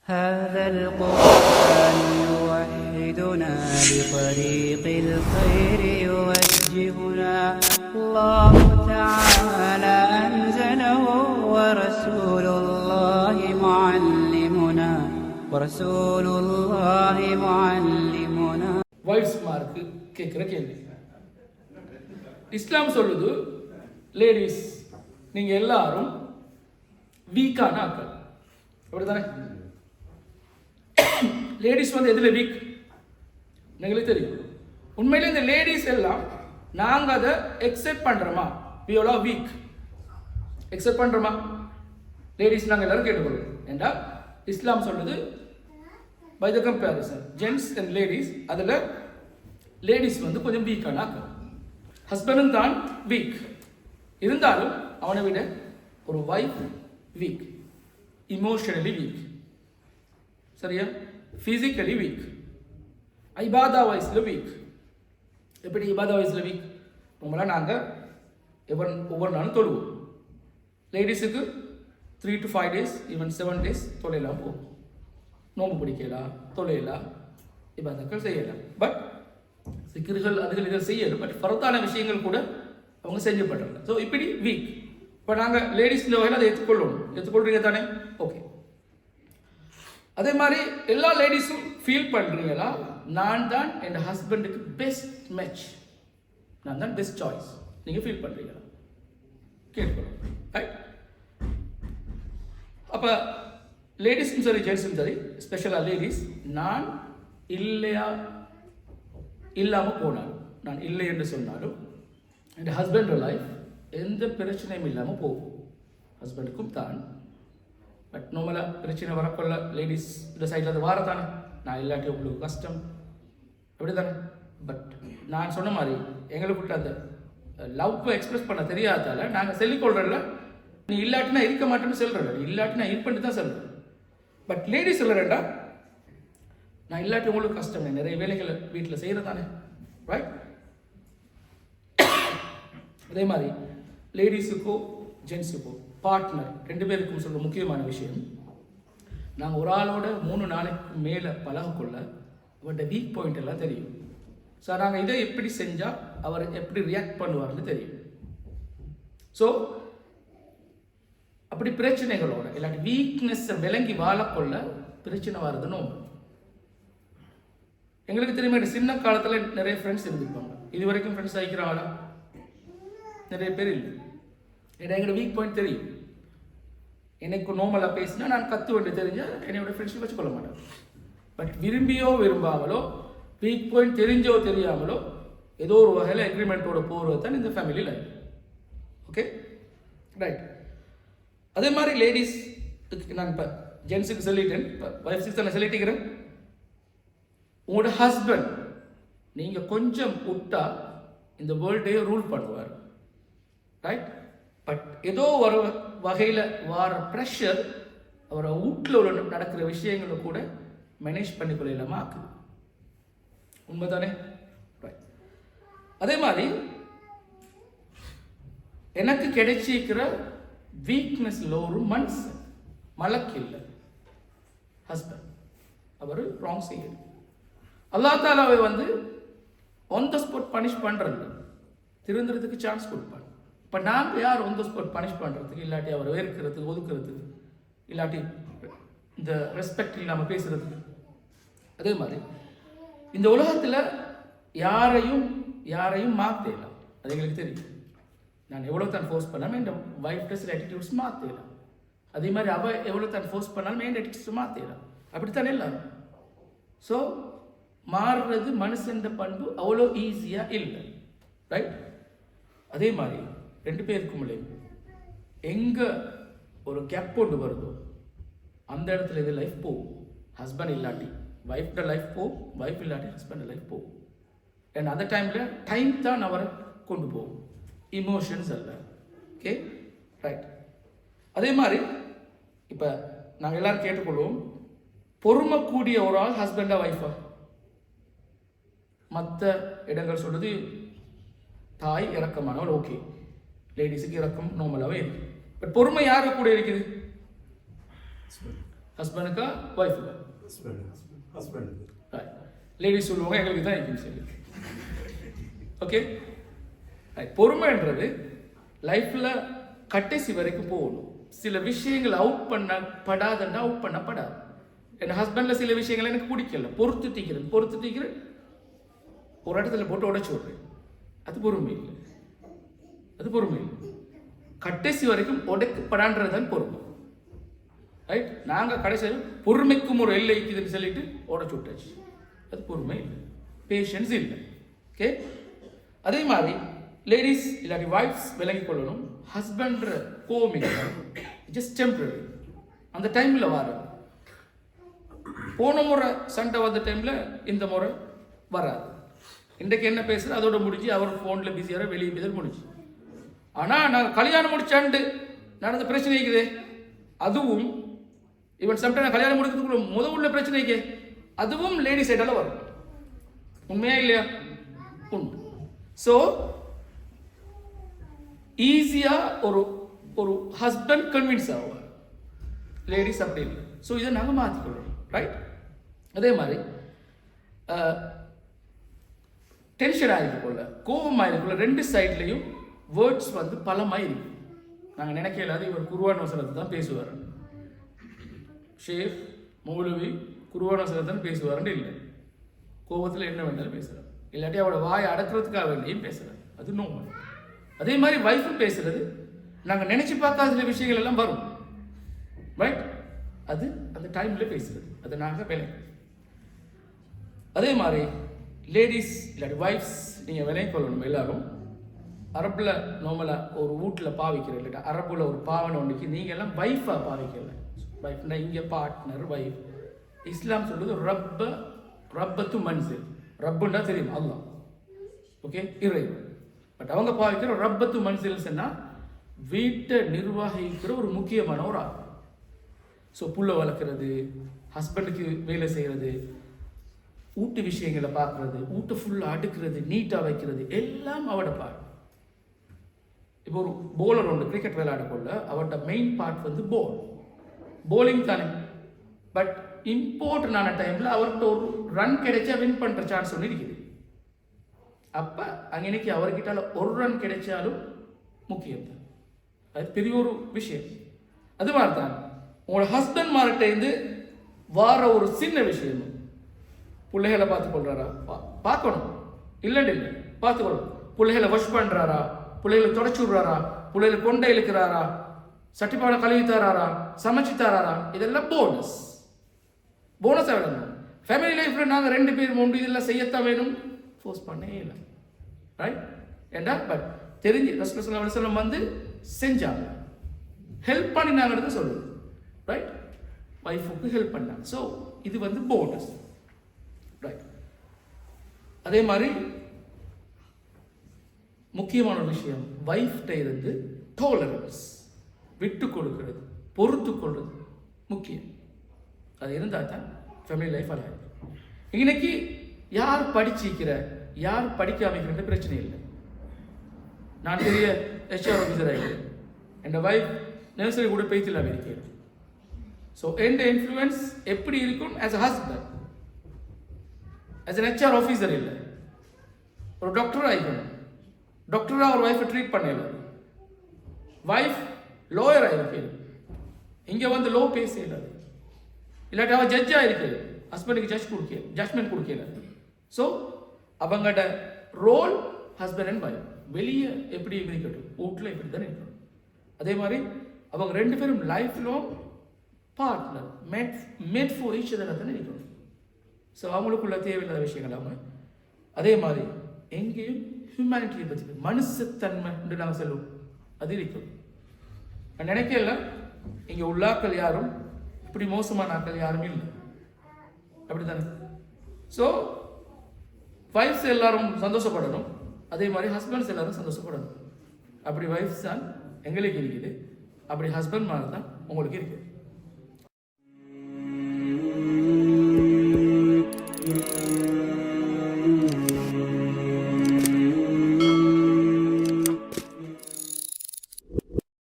هذا القرآن يوحدنا بطريق الخير يوجهنا الله تعالى أنزله ورسول الله معلمنا wife's mark கேட்குற கேள்வி. இஸ்லாம் சொல்லுது லேடிஸ் நீங்கள் எல்லாரும் வீக்கான ஆக்கள், அப்படிதானே? லேடிஸ் வந்து எதில் வீக் எங்களுக்கு தெரியும். உண்மையிலே இந்த லேடிஸ் எல்லாம் நாங்கள் அதை எக்ஸெப்ட் பண்ணுறோமா? வி ஆர் வீக் எக்ஸெப்ட் பண்ணுறோமா? லேடிஸ் நாங்கள் எல்லாரும் கேட்டுக்கொள்வோம். ஏண்டா இஸ்லாம் சொல்லுது by the comparison gents and ladies, அதில் லேடிஸ் வந்து கொஞ்சம் வீக்கான ஆக்கள். ஹஸ்பண்டும் தான் வீக் இருந்தாலும் அவனை விட ஒரு வைஃப் வீக், இமோஷனலி வீக், சரியா? ஃபிசிக்கலி வீக், இபாதா வைஸில் வீக். எப்படி இபாதா வைஸில் வீக்? உங்களாம் நாங்கள் ஒவ்வொரு நாளும் தொழுவோம். லேடிஸுக்கு 3 to 5 days, ஈவன் 7 days தொலைலாம் போகும். நோம்பு பிடிக்கலாம், தொலைலாம், இபாதக்கள் செய்யலாம். பட் சிக்கர்கள் அதுகள் இதில் செய்யலாம். பட் ஃபரத்தான விஷயங்கள் கூட அவங்க செஞ்சப்படுறாங்க. ஸோ இப்படி வீக். இப்போ நாங்கள் லேடிஸ் இந்த வகையில் அதை ஏற்றுக்கொள்றீங்க தானே? ஓகே. அதே மாதிரி எல்லா லேடிஸும் ஃபீல் பண்ணுறீங்களா, நான் தான் என் ஹஸ்பண்டுக்கு பெஸ்ட் மேட்ச், நான் தான் பெஸ்ட் சாய்ஸ், நீங்கள் ஃபீல் பண்ணுறீங்களா? கேட்டுக்கணும், ரைட்? அப்போ லேடிஸும் சரி ஜென்ஸும் சரி, ஸ்பெஷலாக லேடிஸ், நான் இல்லையா இல்லாமல் போனாலும், நான் இல்லை என்று சொன்னாலும் என் ஹஸ்பண்ட் லைஃப் எந்த பிரச்சனையும் இல்லாமல் போகும். ஹஸ்பண்டுக்கும் தான். பட் நார்மலாக பிரச்சனை வரக்குள்ள லேடிஸ் இந்த சைடில் அது வாரத்தானே, நான் இல்லாட்டி உங்களுக்கு கஷ்டம், அப்படி தானே? பட் நான் சொன்ன மாதிரி எங்களுக்குள்ள அந்த லவ் எக்ஸ்பிரஸ் பண்ண தெரியாதால நாங்கள் சொல்லிக்கொள்றல, நீ இல்லாட்டினா இருக்க மாட்டேன்னு சொல்கிறேன், நீ இல்லாட்டினா இருப்பேன்ட்டு தான் சொல்கிறேன். பட் லேடிஸ் சொல்கிறேன்டா, நான் இல்லாட்டி உங்களுக்கு கஷ்டம், நிறைய வேலைகளை வீட்டில் செய்கிறதானே, ரைட்? அதே மாதிரி லேடிஸுக்கோ ஜென்ஸுக்கோ பார்ட்னர் ரெண்டு பேருக்கும் சொல்கிற முக்கியமான விஷயம், நாங்கள் ஒரு ஆளோட 3 நாளைக்கு மேலே பழகக்குள்ள அவர்கிட்ட வீக் பாயிண்ட் எல்லாம் தெரியும். ஸோ நாங்கள் இதை எப்படி செஞ்சால் அவர் எப்படி ரியாக்ட் பண்ணுவார்னு தெரியும். ஸோ அப்படி பிரச்சனைகளோட இல்லாட்டி வீக்னஸை விளங்கி வாழக்கொள்ள பிரச்சனை வருதுன்னு எங்களுக்கு தெரியுமா. சின்ன காலத்தில் நிறைய ஃப்ரெண்ட்ஸ் இருந்திருப்பாங்க. இது வரைக்கும் ஃப்ரெண்ட்ஸ் ஆகிக்கிறாங்களா? நிறைய பேர் இல்லை. ஏன்னா எங்களோட வீக் பாயிண்ட் தெரியும். எனக்கு நார்மலாக பேசினா நான் கற்று வேண்டிய தெரிஞ்சால் என்னோட ஃப்ரெண்ட்ஷிப் வச்சுக்கொள்ள மாட்டேன். பட் விரும்பியோ விரும்பாமலோ, வீக் பாயிண்ட் தெரிஞ்சோ தெரியாமலோ, ஏதோ ஒரு வகையில் எக்ரிமெண்ட்டோட போகிறது தான் இந்த ஃபேமிலி லைஃப். Okay, right? அதே மாதிரி லேடிஸ், நான் இப்போ ஜென்ஸுக்கு சொல்லிட்டேன், இப்போ ஒய்ஃப்ஸுக்கு தான் நான் சொல்லிட்டுக்கிறேன். உங்களோட ஹஸ்பண்ட் நீங்கள் கொஞ்சம் விட்டா இந்த வேர்ல்டையே ரூல் பண்ணுவார், ரைட்? பட் ஏதோ ஒரு வகையில் வர ப்ரெஷர் அவரை வீட்டில் உள்ள நடக்கிற விஷயங்களை கூட மேனேஜ் பண்ணிக்கொள்ள இல்லாமல் ஆக்குது. உண்மைதானே? ரைட். அதே மாதிரி எனக்கு கிடைச்சிருக்கிற வீக்னஸ்ல ஒரு மனுஷன் மலக்கு இல்லை, ஹஸ்பண்ட். அவர் ராங் செய்யணும். அல்லாஹ் தாலாவை வந்து ஆன் த ஸ்பாட் பனிஷ் பண்ணுறது, திருந்துறதுக்கு சான்ஸ் கொடுப்பாங்க. இப்போ நாங்கள் யார் ஆன் த ஸ்பாட் பனிஷ் பண்ணுறதுக்கு, இல்லாட்டி அவரை வெறுக்கிறதுக்கு, ஒதுக்கிறதுக்கு, இல்லாட்டி இந்த ரெஸ்பெக்ட் இல்லாமல் பேசுறதுக்கு? அதே மாதிரி இந்த உலகத்தில் யாரையும் மாற்றலாம், அது எங்களுக்கு தெரியும். நான் எவ்வளோ தான் ஃபோர்ஸ் பண்ணாமல் என் வைஃப்ட சில ஆட்டிடியூட்ஸ் மாற்றலாம். அதே மாதிரி அவள் எவ்வளோ தான் ஃபோர்ஸ் பண்ணாலும் என் ஆட்டிடியூட்ஸ் மாற்றலாம். அப்படித்தானே எல்லாரும். ஸோ மாறுறது மனுஷன் பண்பு அவ்வளோ ஈஸியாக இல்லை, ரைட்? அதே மாதிரி ரெண்டு பேருக்கும் எங்கே ஒரு கேப் கொண்டு வருதோ அந்த இடத்துல இது லைஃப் போகும். ஹஸ்பண்ட் இல்லாட்டி வைஃப்ட லைஃப் போகும், வைஃப் இல்லாட்டி ஹஸ்பண்ட் லைஃப் போகும். அண்ட் அந்த டைமில் டைம் தான் அவரை கொண்டு போகும், இமோஷன்ஸ் அல்ல. Okay, right? அதே மாதிரி இப்போ நாங்கள் எல்லாரும் கேட்டுக்கொள்வோம், பொறுமை கூடிய ஒரு ஆள் ஹஸ்பண்டா வைஃபா? மற்ற இடங்கள் சொல்றது தாய் இறக்கமானவள், ஓகே, லேடிஸுக்கு இறக்கம் நார்மலாகவே இருக்கு. பட் பொறுமை யாரு கூட இருக்குது? ஹஸ்பண்டுக்கா ஒய்ஃபுக்கா? லேடிஸ் சொல்லுவாங்க எங்களுக்கு தான் இருக்குன்னு சொல்லி. ஓகே, பொறுமைன்றது லைஃப்பில் கடைசி வரைக்கும் போகணும். சில விஷயங்கள் அவுட் பண்ணப்படாதுன்னா அவுட் பண்ணப்படாது. என் ஹஸ்பண்டில் சில விஷயங்கள் எனக்கு பிடிக்கல, பொறுத்து தீக்கிறேன், ஒரு இடத்துல போட்டு உடைச்சு விட்றேன். அது பொறுமை இல்லை. கடைசி வரைக்கும் உடைக்கப்படான்றது தான் பொறுமை. ரைட்? நாங்கள் கடைசியில் பொறுமைக்கும் ஒரு எல்லை இருக்குதுன்னு சொல்லிட்டு உடைச்சு விட்டாச்சு. அது பொறுமை இல்லை, பேஷன்ஸ் இல்லை. ஓகே, அதே மாதிரி லேடிஸ் இல்லாட்டி வைஃப்ஸ் விலகிக் கொள்ளணும். ஹஸ்பண்ட் கோவம் ஜஸ்ட் டெம்பரரி. அந்த டைமில் வர போன முறை சண்டை வந்த டைமில் இந்த முறை வராது. இன்றைக்கு என்ன பேசுகிற அதோட முடிஞ்சு, அவர் ஃபோனில் பிஸியாக வெளியே பேசுகிற முடிஞ்சு. ஆனால் நாங்கள் கல்யாணம் முடிச்சாண்டு நடந்த பிரச்சனை இருக்குது. அதுவும் ஈவன் சம்டைம் நான் கல்யாணம் முடிக்கிறதுக்குள்ள உள்ள பிரச்சனைக்கு அதுவும் லேடி சைடால் வரும். உண்மையா இல்லையா? உண்டு. ஸோ ஈஸியாக ஒரு ஹஸ்பண்ட் கன்வின்ஸ் ஆகுவார், லேடிஸ் அப்படி இல்லை. ஸோ இதை நாங்கள் மாற்றிக்கொள்ளணும். ரைட்? அதே மாதிரி டென்ஷன் ஆகிருக்குள்ள, கோபமாக இருக்குள்ள, ரெண்டு சைட்லையும் வேர்ட்ஸ் வந்து பலமாக இருக்கு. நாங்கள் நினைக்க இல்லாத இவர் குருவான வசனத்தை தான் பேசுவார், ஷேஃப் மௌலவி குருவான வசனத்தை தான் பேசுவார்னு இல்லை. கோபத்தில் என்ன வேண்டாலும் பேசுகிறார், இல்லாட்டி அவரோட வாயை அடக்கிறதுக்காக வேண்டியும் பேசுகிறார். அது நோமல். அதே மாதிரி வைஃபும் பேசுறது நாங்கள் நினைச்சு பார்க்காத சில விஷயங்கள் எல்லாம் வரும். ரைட்? அது அந்த டைமில் பேசுறது, அதை நாங்கள் விலை. அதே மாதிரி லேடிஸ் இல்லாட்டி வைஃப்ஸ் நீங்கள் விலை கொள்ளணும். எல்லாரும் அரபில் நார்மலாக ஒரு வீட்டில் பாவிக்கிற, இல்லாட்டா அரபுல ஒரு பாவனை ஒன்றுக்கு நீங்கள் எல்லாம் வைஃபாக பாவிக்கல. வைஃப்னா இங்கே பார்ட்னர் வைஃப். இஸ்லாம் சொல்லுது ரப்பத்து மன்சில். ரப்புன்னா தெரியும், அல்லாஹ். ஓகே, இறைவன். பட் அவங்க பாவிக்கிற ரப்பத்து மன்சில் சொன்னால் வீட்டை நிர்வகிக்கிற ஒரு முக்கியமான ஒரு ஆள். ஸோ புள்ள வளர்க்குறது, ஹஸ்பண்டுக்கு வேலை செய்கிறது, வீட்டு விஷயங்களை பார்க்குறது, வீட்டை ஃபுல்லாக அடுக்கிறது, நீட்டாக வைக்கிறது, எல்லாம் அவட பார்ட். இப்போ ஒரு போலர் ஒன்று கிரிக்கெட் விளையாடக்குள்ள அவரோட மெயின் பார்ட் வந்து போலிங் தானே. பட் இம்பார்ட்டன்டான டைமில் அவர்கிட்ட ஒரு ரன் கிடைச்சா வின் பண்ணுற சான்ஸ் ஒன்று இருக்குது. அப்போ அங்கனைக்கு அவர்கிட்ட ஒரு ரன் கிடைச்சாலும் முக்கியம் தான். அது பெரிய ஒரு விஷயம். அது மாதிரி தான் உங்களோட ஹஸ்பண்ட் மார்கிட்டேருந்து வார ஒரு சின்ன விஷயம், பிள்ளைகளை பார்த்துக்கொள்றாரா பார்க்கணும், இல்லைன்னு இல்லை பார்த்துக்கொள்ளணும். பிள்ளைகளை வாஷ் பண்ணுறாரா, பிள்ளைகளை தொடச்சி விடுறாரா, பிள்ளைகளை கொண்டை இழுக்கிறாரா, சட்டிப்பானை கழுவி தராரா, சமைச்சு தராரா, இதெல்லாம் போனஸாக வேணும். ஃபேமிலி லைஃப்பில் நாங்கள் 2 பேர் 3 இதெல்லாம் செய்யத்தான் வேணும், ஃபோர்ஸ் பண்ணே இல்லை. ரைட்? ஏண்டா பட் தெரிஞ்சு ரசூலுல்லாஹி வந்து செஞ்சாங்க, ஹெல்ப் பண்ணினாங்கிறது சொல்லுது. ரைட்? வைஃபுக்கு ஹெல்ப் பண்ணாங்க. ஸோ இது வந்து போனஸ். ரைட்? அதே மாதிரி முக்கியமான ஒரு விஷயம், வைஃப்ட இருந்து டாலரன்ஸ், விட்டு கொடுக்கிறது, பொறுத்து கொள்வது முக்கியம். அது இருந்தால் தான் ஃபேமிலி லைஃப் அழகாது. இன்னைக்கு யார் படிச்சிக்கிற யார் படிக்காம பிரச்சனை இல்லை. நான் பெரிய HR ஆஃபீஸர் ஆகிக்கிறேன், என் வைஃப் நர்சரி கூட பேய்த்தில்லாமல் இருக்கிறேன். ஸோ என் இன்ஃப்ளூயன்ஸ் எப்படி இருக்கும் as a husband, as an HR officer இல்லை. ஒரு டாக்டர் ஆகிக்கணும், டாக்டராக ஒரு ஒய்ஃபை ட்ரீட் பண்ணல. வைஃப் லோயர் ஆகிருக்கேன், இங்கே வந்து லோ பேச இல்லாது. இல்லாட்டி அவள் ஜட்ஜாக இருக்குது, ஹஸ்பண்டுக்கு ஜட்ஜ்மெண்ட் கொடுக்கல. ஸோ அவங்களோட ரோல் ஹஸ்பண்ட் அண்ட் வைஃப் வெளியே எப்படி இருக்கட்டும், வீட்டில் எப்படி தானே இருக்கணும். அதே மாதிரி அவங்க 2 பேரும் life long partner, made for each other தானே இருக்கணும். ஸோ அவங்களுக்குள்ள தேவையில்லாத விஷயங்கள் அவங்க. அதே மாதிரி எங்கேயும் ஹியூமனிட்டியை பற்றி மனுஷத்தன்மை என்று நாங்கள் சொல்லுவோம், அது இருக்கும். நான் நினைக்கல இங்கே உள்ளாக்கள் யாரும் இப்படி மோசமான ஆக்கள் யாரும் இல்லை, அப்படி தானே. ஸோ வைஃப்ஸ் எல்லாரும் சந்தோஷப்படணும், அதே மாதிரி ஹஸ்பண்ட்ஸ் எல்லாரும் சந்தோஷப்படணும். அப்படி வைஃப்ஸ் தான் எங்களுக்கு இருக்குது, அப்படி ஹஸ்பண்ட் மாதிரி தான் உங்களுக்கு இருக்குது.